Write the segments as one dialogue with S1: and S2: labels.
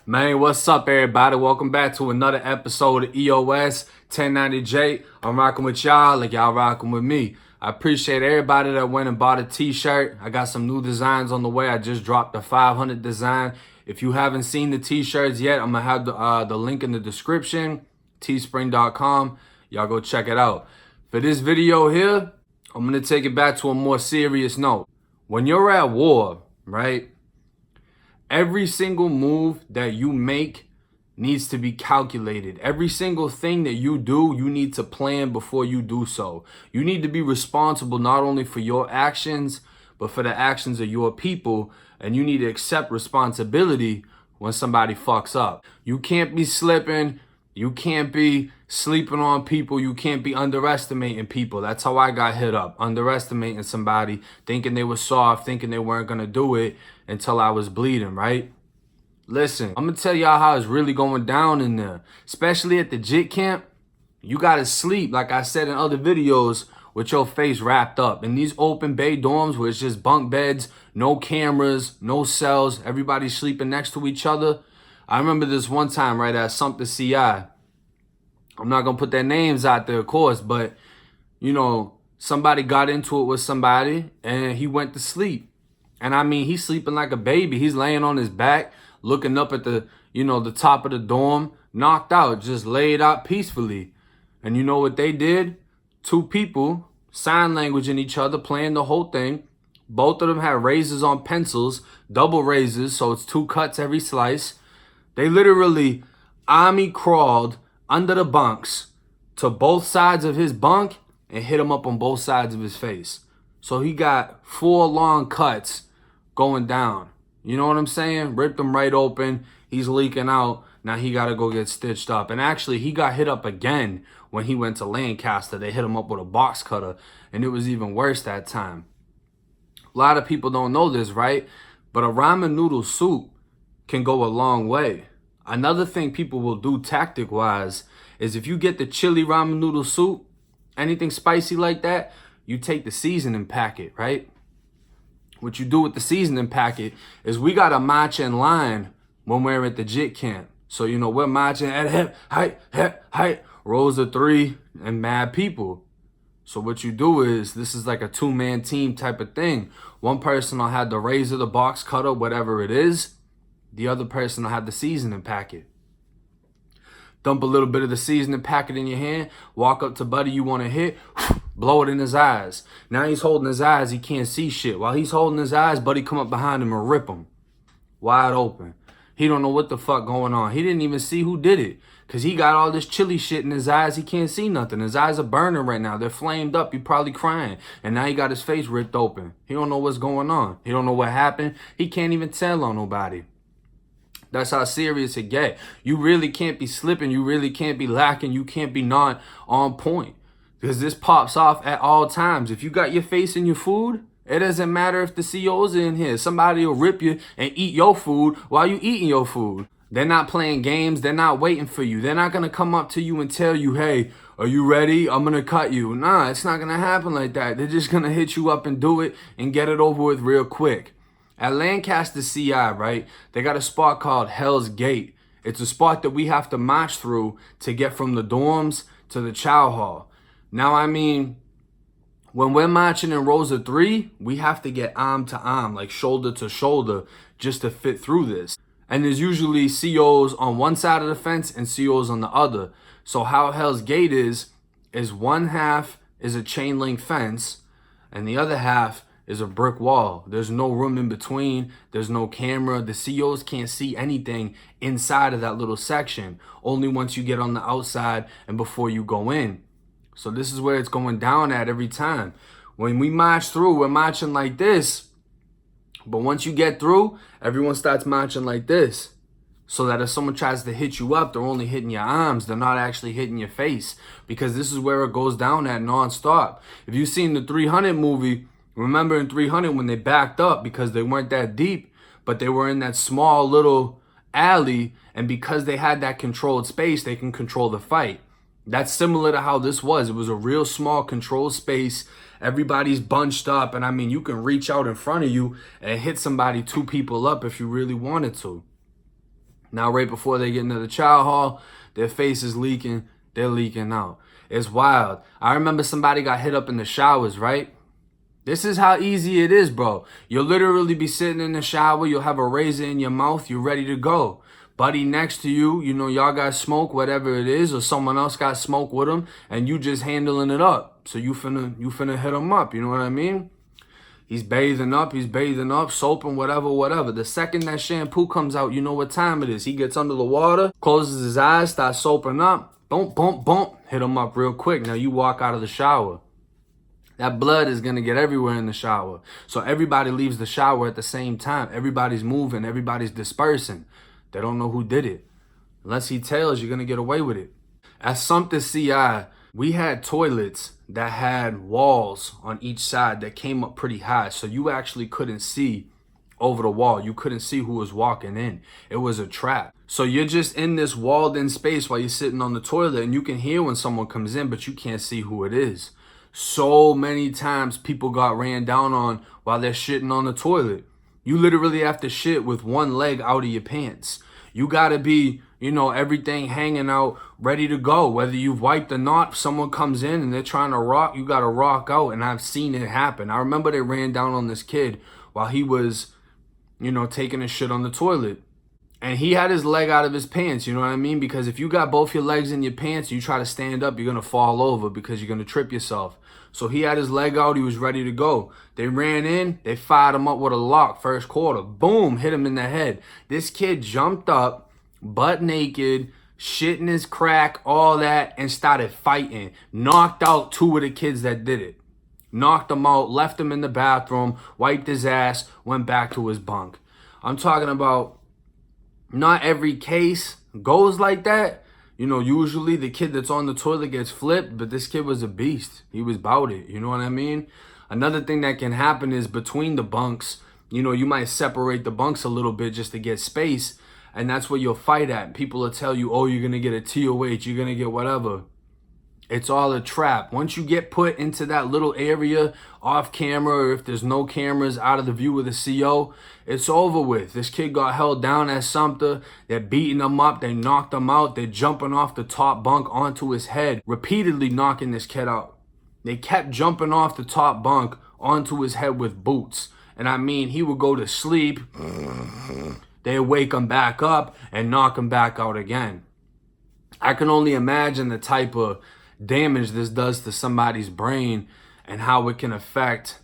S1: Man, what's up, everybody? Welcome back to another episode of EOS 1090J. I'm rocking with y'all like y'all rocking with me. I appreciate everybody that went and bought a t-shirt. I got some new designs on the way. I just dropped the 500 design. If you haven't seen the t-shirts yet, I'm going to have the link in the description, teespring.com. Y'all go check it out. For this video here, I'm going to take it back to a more serious note. When you're at war, right? Every single move that you make needs to be calculated. Every single thing that you do, you need to plan before you do so. You need to be responsible not only for your actions, but for the actions of your people. And you need to accept responsibility when somebody fucks up. You can't be slipping. You can't be sleeping on people. You can't be underestimating people. That's how I got hit up. Underestimating somebody, thinking they were soft, thinking they weren't going to do it until I was bleeding, right? Listen, I'm going to tell y'all how it's really going down in there. Especially at the JIT camp, you got to sleep, like I said in other videos, with your face wrapped up. In these open bay dorms where it's just bunk beds, no cameras, no cells, everybody's sleeping next to each other. I remember this one time right at Sumter CI. I'm not going to put their names out there, of course, but, you know, somebody got into it with somebody and he went to sleep. And I mean, he's sleeping like a baby. He's laying on his back, looking up at the, the top of the dorm, knocked out, just laid out peacefully. And you know what they did? Two people, sign language in each other, playing the whole thing. Both of them had razors on pencils, double razors, so it's 2 cuts every slice. They literally army crawled under the bunks to both sides of his bunk and hit him up on both sides of his face. So he got 4 long cuts going down. You know what I'm saying? Ripped him right open. He's leaking out. Now he got to go get stitched up. And actually, he got hit up again when he went to Lancaster. They hit him up with a box cutter, and it was even worse that time. A lot of people don't know this, right? But a ramen noodle soup can go a long way. Another thing people will do tactic-wise is if you get the chili ramen noodle soup, anything spicy like that, you take the seasoning packet, right? What you do with the seasoning packet is we got a match in line when we're at the JIT camp. So, we're marching at height, rows of 3 and mad people. So what you do is, this is like a 2-man team type of thing. One person will have the razor, the box cutter, whatever it is. The other person will have the seasoning packet. Dump a little bit of the seasoning packet in your hand. Walk up to buddy you want to hit. Blow it in his eyes. Now he's holding his eyes. He can't see shit. While he's holding his eyes, buddy come up behind him and rip him. Wide open. He don't know what the fuck going on. He didn't even see who did it. Because he got all this chili shit in his eyes. He can't see nothing. His eyes are burning right now. They're flamed up. He probably crying. And now he got his face ripped open. He don't know what's going on. He don't know what happened. He can't even tell on nobody. That's how serious it get. You really can't be slipping. You really can't be lacking. You can't be not on point. Because this pops off at all times. If you got your face in your food, it doesn't matter if the CO's in here. Somebody will rip you and eat your food while you eating your food. They're not playing games. They're not waiting for you. They're not going to come up to you and tell you, hey, are you ready? I'm going to cut you. Nah, it's not going to happen like that. They're just going to hit you up and do it and get it over with real quick. At Lancaster CI, right, they got a spot called Hell's Gate. It's a spot that we have to march through to get from the dorms to the chow hall. Now, I mean, when we're marching in rows of 3, we have to get arm to arm, like shoulder to shoulder, just to fit through this. And there's usually COs on one side of the fence and COs on the other. So how Hell's Gate is one half is a chain link fence and the other half is a brick wall. There's no room in between. There's no camera. The COs can't see anything inside of that little section. Only once you get on the outside and before you go in. So this is where it's going down at every time. When we march through, we're marching like this. But once you get through, everyone starts marching like this. So that if someone tries to hit you up, they're only hitting your arms. They're not actually hitting your face. Because this is where it goes down at nonstop. If you've seen the 300 movie, remember in 300 when they backed up because they weren't that deep, but they were in that small little alley, and because they had that controlled space, they can control the fight. That's similar to how this was. It was a real small controlled space. Everybody's bunched up, and I mean, you can reach out in front of you and hit somebody 2 people up if you really wanted to. Now, right before they get into the chow hall, their face is leaking. They're leaking out. It's wild. I remember somebody got hit up in the showers, right? This is how easy it is, bro. You'll literally be sitting in the shower. You'll have a razor in your mouth. You're ready to go. Buddy next to you, you know, y'all got smoke, whatever it is, or someone else got smoke with them, and you just handling it up. So you finna hit him up. You know what I mean? He's bathing up, soap and whatever. The second that shampoo comes out, you know what time it is. He gets under the water, closes his eyes, starts soaping up. Boom. Hit him up real quick. Now you walk out of the shower. That blood is going to get everywhere in the shower. So everybody leaves the shower at the same time. Everybody's moving. Everybody's dispersing. They don't know who did it. Unless he tells, you're going to get away with it. At Sumter CI, we had toilets that had walls on each side that came up pretty high. So you actually couldn't see over the wall. You couldn't see who was walking in. It was a trap. So you're just in this walled in space while you're sitting on the toilet, and you can hear when someone comes in, but you can't see who it is. So many times people got ran down on while they're shitting on the toilet. You literally have to shit with one leg out of your pants. You gotta be, everything hanging out, ready to go. Whether you've wiped or not, someone comes in and they're trying to rock, you gotta rock out. And I've seen it happen. I remember they ran down on this kid while he was, taking a shit on the toilet. And he had his leg out of his pants, you know what I mean? Because if you got both your legs in your pants, you try to stand up, you're going to fall over because you're going to trip yourself. So he had his leg out, he was ready to go. They ran in, they fired him up with a lock, first quarter. Boom, hit him in the head. This kid jumped up, butt naked, shit in his crack, all that, and started fighting. Knocked out two of the kids that did it. Knocked him out, left him in the bathroom, wiped his ass, went back to his bunk. I'm talking about... Not every case goes like that. Usually the kid that's on the toilet gets flipped, but this kid was a beast. He was about it. You know what I mean? Another thing that can happen is between the bunks, you might separate the bunks a little bit just to get space, and that's where you'll fight at. People will tell you, oh, you're going to get a TOH, you're going to get whatever. It's all a trap. Once you get put into that little area off camera, or if there's no cameras out of the view of the CO, it's over with. This kid got held down at Sumter. They're beating him up. They knocked him out. They're jumping off the top bunk onto his head, repeatedly knocking this kid out. They kept jumping off the top bunk onto his head with boots. And I mean, he would go to sleep. They'd wake him back up and knock him back out again. I can only imagine the type of damage this does to somebody's brain and how it can affect,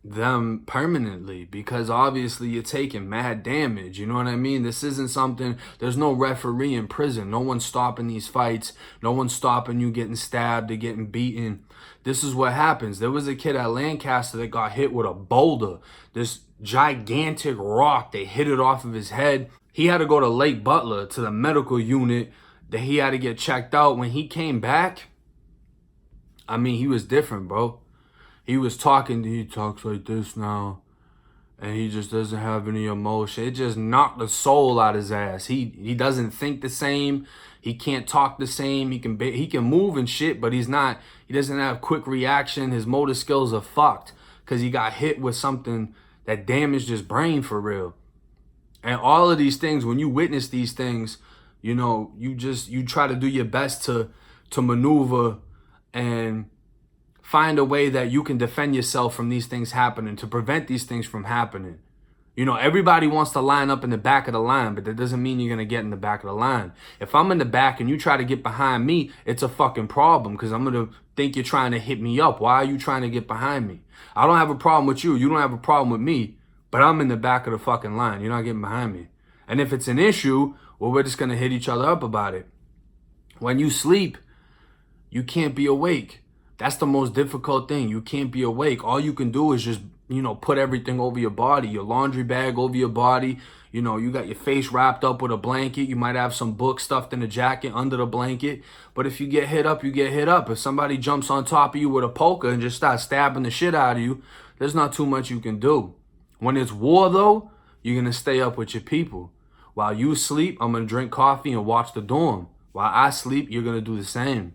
S1: them permanently, because obviously you're taking mad damage. You know what I mean? This isn't something, there's no referee in prison. No one's stopping these fights. No one's stopping you getting stabbed or getting beaten. This is what happens. There was a kid at Lancaster that got hit with a boulder, this gigantic rock. They hit it off of his head. He had to go to Lake Butler to the medical unit. That he had to get checked out. When he came back, I mean, he was different, bro. He talks like this now, and he just doesn't have any emotion. It just knocked the soul out his ass. He doesn't think the same. He can't talk the same. He can move and shit, but he doesn't have quick reaction. His motor skills are fucked because he got hit with something that damaged his brain for real. And all of these things, when you witness these things, you try to do your best to maneuver and find a way that you can defend yourself from these things happening, to prevent these things from happening. Everybody wants to line up in the back of the line, but that doesn't mean you're going to get in the back of the line. If I'm in the back and you try to get behind me, it's a fucking problem because I'm going to think you're trying to hit me up. Why are you trying to get behind me? I don't have a problem with you. You don't have a problem with me, but I'm in the back of the fucking line. You're not getting behind me. And if it's an issue, well, we're just going to hit each other up about it. When you sleep, you can't be awake. That's the most difficult thing. You can't be awake. All you can do is just, put everything over your body, your laundry bag over your body. You got your face wrapped up with a blanket. You might have some books stuffed in a jacket under the blanket. But if you get hit up, you get hit up. If somebody jumps on top of you with a poker and just starts stabbing the shit out of you, there's not too much you can do. When it's war, though, you're going to stay up with your people. While you sleep, I'm going to drink coffee and watch The Dorm. While I sleep, you're going to do the same.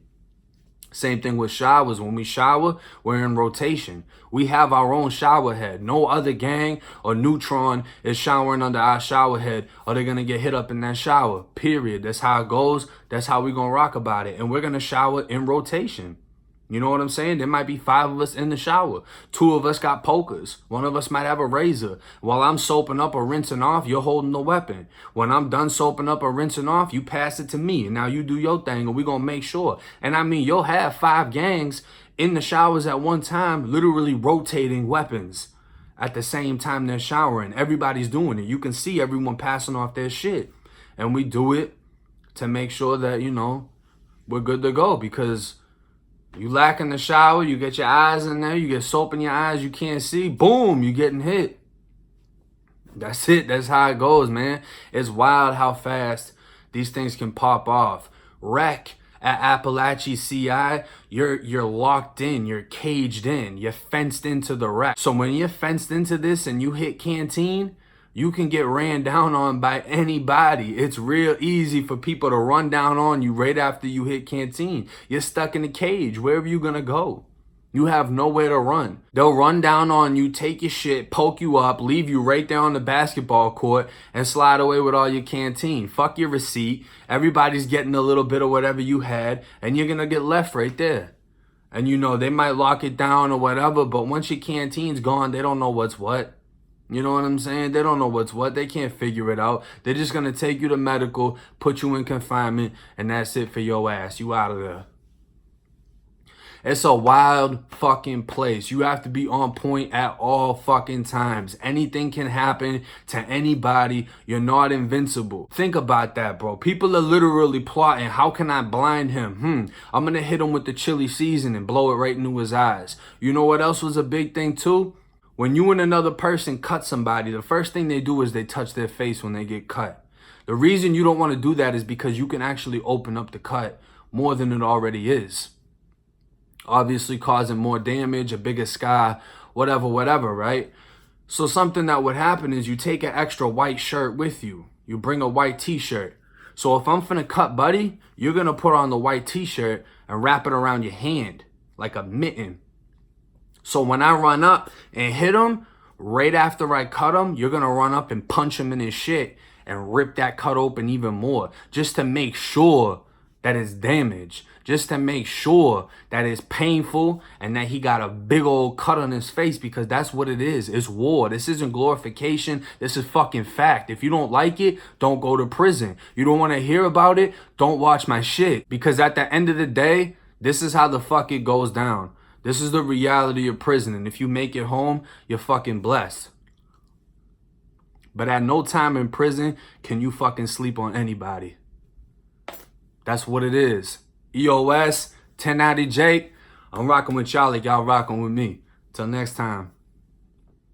S1: Same thing with showers. When we shower, we're in rotation. We have our own shower head. No other gang or neutron is showering under our shower head, or they're going to get hit up in that shower. Period. That's how it goes. That's how we're going to rock about it. And we're going to shower in rotation. You know what I'm saying? There might be 5 of us in the shower. 2 of us got pokers. 1 of us might have a razor. While I'm soaping up or rinsing off, you're holding the weapon. When I'm done soaping up or rinsing off, you pass it to me. And now you do your thing, and we're going to make sure. And I mean, you'll have 5 gangs in the showers at one time, literally rotating weapons at the same time they're showering. Everybody's doing it. You can see everyone passing off their shit. And we do it to make sure that, you know, we're good to go, because you lack in the shower, you get your eyes in there, you get soap in your eyes, you can't see, boom, you getting hit. That's it. That's how it goes, man. It's wild how fast these things can pop off. Wreck at Appalachia CI, you're locked in, you're caged in, you're fenced into the wreck. So when you're fenced into this and you hit Canteen, you can get ran down on by anybody. It's real easy for people to run down on you right after you hit Canteen. You're stuck in a cage. Where are you going to go? You have nowhere to run. They'll run down on you, take your shit, poke you up, leave you right there on the basketball court, and slide away with all your Canteen. Fuck your receipt. Everybody's getting a little bit of whatever you had, and you're going to get left right there. And you know, they might lock it down or whatever, but once your Canteen's gone, they don't know what's what. You know what I'm saying? They don't know what's what. They can't figure it out. They're just going to take you to medical, put you in confinement, and that's it for your ass. You out of there. It's a wild fucking place. You have to be on point at all fucking times. Anything can happen to anybody. You're not invincible. Think about that, bro. People are literally plotting. How can I blind him? I'm going to hit him with the chili season and blow it right into his eyes. You know what else was a big thing too? When you and another person cut somebody, the first thing they do is they touch their face when they get cut. The reason you don't want to do that is because you can actually open up the cut more than it already is. Obviously causing more damage, a bigger scar, whatever, right? So something that would happen is you take an extra white shirt with you. You bring a white t-shirt. So if I'm finna cut buddy, you're gonna put on the white t-shirt and wrap it around your hand like a mitten. So when I run up and hit him, right after I cut him, you're going to run up and punch him in his shit and rip that cut open even more, just to make sure that it's damaged, just to make sure that it's painful and that he got a big old cut on his face, because that's what it is. It's war. This isn't glorification. This is fucking fact. If you don't like it, don't go to prison. You don't want to hear about it, don't watch my shit, because at the end of the day, this is how the fuck it goes down. This is the reality of prison, and if you make it home, you're fucking blessed. But at no time in prison can you fucking sleep on anybody. That's what it is. EOS, 1090 Jake. I'm rocking with y'all like y'all rocking with me. Till next time.